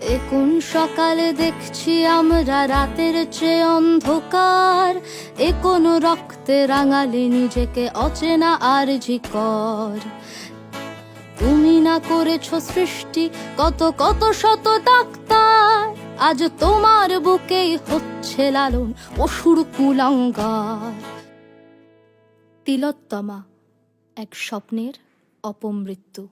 এ কোন সকালে দেখছি আমরা রাতের চেয়ে অন্ধকার, এ কোন রক্তে রাঙালে নিজেকে অচেনা আর জিকর। তুমি না করেছো সৃষ্টি কত কত শত ডাক্তার, আজ তোমার বুকেই হচ্ছে লালন অসুর কুলাঙ্গার। তিলোত্তমা, এক স্বপ্নের অপমৃত্যু।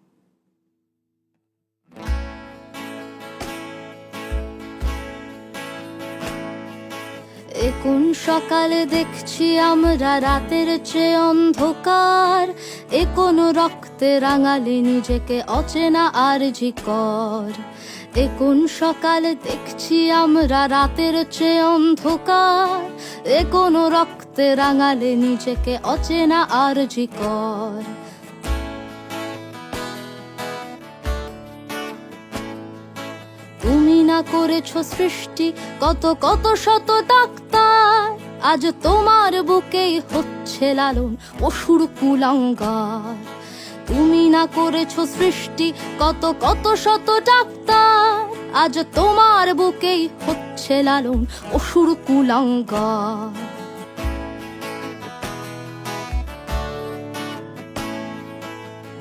এ কোন সকালে দেখছি আমরা রাতের চেয়ে অন্ধকার, এ কোন রক্তে রাঙালে নিজেকে অচেনা আর জিকর। এ কোন সকালে দেখছি আমরা রাতের চেয়ে অন্ধকার, এ কোন রক্তে রাঙালে নিজেকে অচেনা আর জিকর। তুমি না করেছো সৃষ্টি কত কত শত ডাক্তার, আজ তোমার বুকেই হচ্ছে লালন অসুর কুলাঙ্গার। তুমি না করেছো সৃষ্টি কত কত শত ডাক্তার, আজ তোমার বুকেই হচ্ছে লালন অসুর কুলাঙ্গার।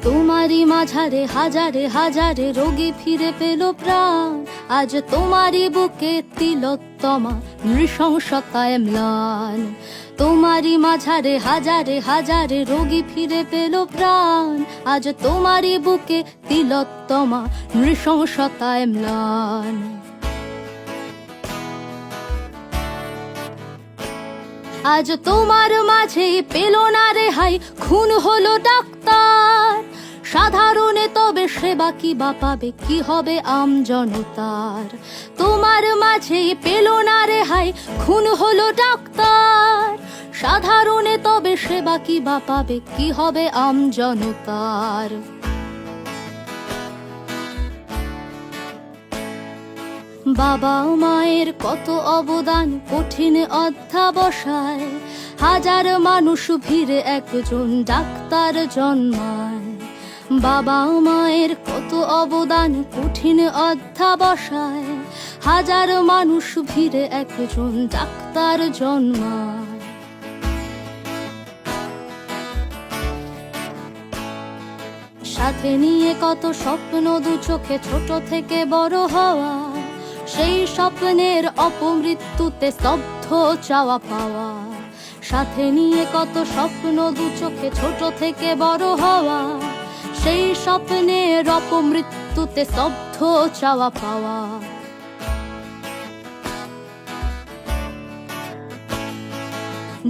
তোমারই মাঝারে হাজারে হাজারে রোগী ফিরে পেল প্রাণ, আজ তোমারই বুকে তিলোত্তমা নৃশংসতায় ম্লান। তোমারই মাঝারে হাজারে হাজারে রোগী ফিরে পেল প্রাণ, আজ তোমারই বুকে তিলোত্তমা নৃশংসতায় ম্লান। আজ তোমার মাঝে পেল না রেহাই, খুন হলো ডাক্তার। সাধারণে তবে সেবা কি বা পাবে, কি হবে আম জনতার। তোমার মাঝে পেল না রেহাই, খুন হলো ডাক্তার। সাধারণে তবে সেবা কি বা পাবে, কি হবে আম জনতার। বাবা মায়ের কত অবদান কঠিন অধ্যাবসায়, হাজার মানুষ ভিড়ে একজন ডাক্তার জন্মায়। বাবা মায়ের কত অবদান কঠিন অধ্যাবসায়, হাজার মানুষ ভিড়ে একজন ডাক্তার জন্মায়। সাথে নিয়ে কত স্বপ্ন দু চোখে ছোট থেকে বড় হওয়া, সেই স্বপ্নের অপমৃত্যুতে স্তব্ধ চাওয়া পাওয়া। সাথে নিয়ে কত স্বপ্ন দু চোখে ছোট থেকে বড় হওয়া, সেই স্বপ্নের অপমৃত্যুতে স্তব্ধ চাওয়া পাওয়া।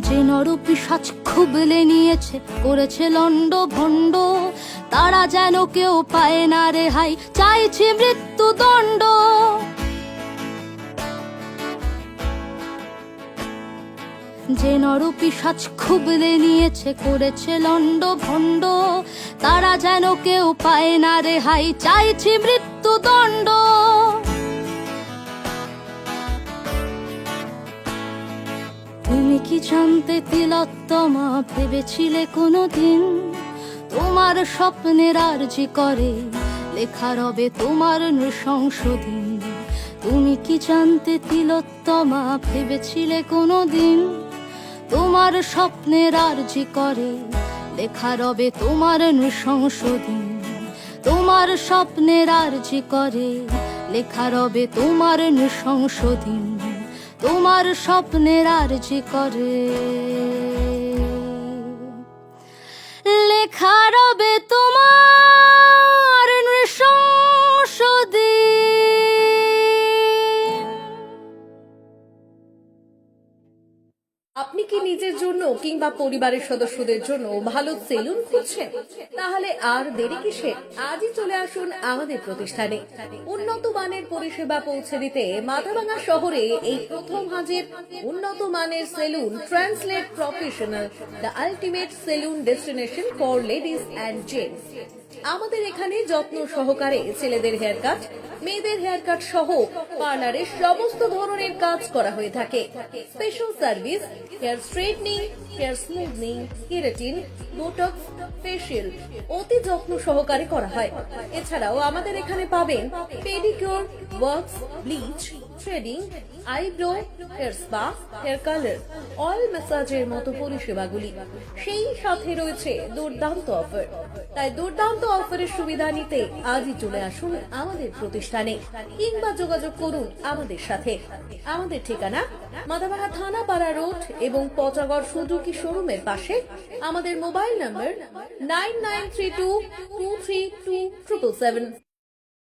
যে নরপিশাচ খুবলে নিয়েছে করেছে লন্ড ভণ্ড, তারা যেন কেউ পায় না রেহাই, চাইছে মৃত্যুদণ্ড। যে নরপিশাচ খুবলে নিয়েছে করেছে লন্ড ভণ্ড, তারা যেন কেউ পায় না রেহাই, চাইছে মৃত্যুদণ্ড। তুমি কি জানতে তিলোত্তমা, ভেবেছিলে কোনোদিন তোমার স্বপ্নের আরজি করে লেখা রবে তোমার নৃশংস দিন। তুমি কি জানতে তিলোত্তমা, ভেবেছিলে কোনোদিন তোমার স্বপ্নের আরজি করে লেখা রবে তোমার নৃশংস দিন। তোমার স্বপ্নের আরজি করে লেখা রবে তোমার নৃশংস দিন। তোমার স্বপ্নের আরজি করে লেখা রবে তোমার নৃশংস দিন। আপনি কি নিজের জন্য কিংবা পরিবারের সদস্যদের জন্য ভালো সেলুন খুঁজছেন? তাহলে আর দেরি কিসে, আজই চলে আসুন আমাদের প্রতিষ্ঠানে। উন্নত মানের পরিষেবা পৌঁছে দিতে মাথাভাঙা শহরে এই প্রথম হাজির উন্নত মানের salon translate professional, the ultimate salon destination for ladies and gents. আমাদের এখানে যত্ন সহকারে ছেলেদের হেয়ার কাট, মেয়েদের হেয়ার কাট সহ পার্লারের সমস্ত ধরনের কাজ করা হয়ে থাকে। Special service, hair straightening, hair smoothing, keratin, Botox, facial অতি যত্ন সহকারে করা হয়। এছাড়াও আমাদের এখানে পাবেন pedicure, wax, bleach, threading, eyebrow, hair spa, hair colour, oil ম্যাসাজের মতো পরিষেবাগুলি। সেই সাথে রয়েছে দুর্দান্ত অফার। তাই দুর্দান্ত অফারের সুবিধা নিতে আজই চলে আসুন আমাদের প্রতিষ্ঠানে কিংবা যোগাযোগ করুন আমাদের সাথে। আমাদের ঠিকানা মাদাভাঙা থানাপাড়া রোড এবং পচাগড় সুজুকি শোরুমের পাশে। আমাদের মোবাইল নম্বর 9932232777।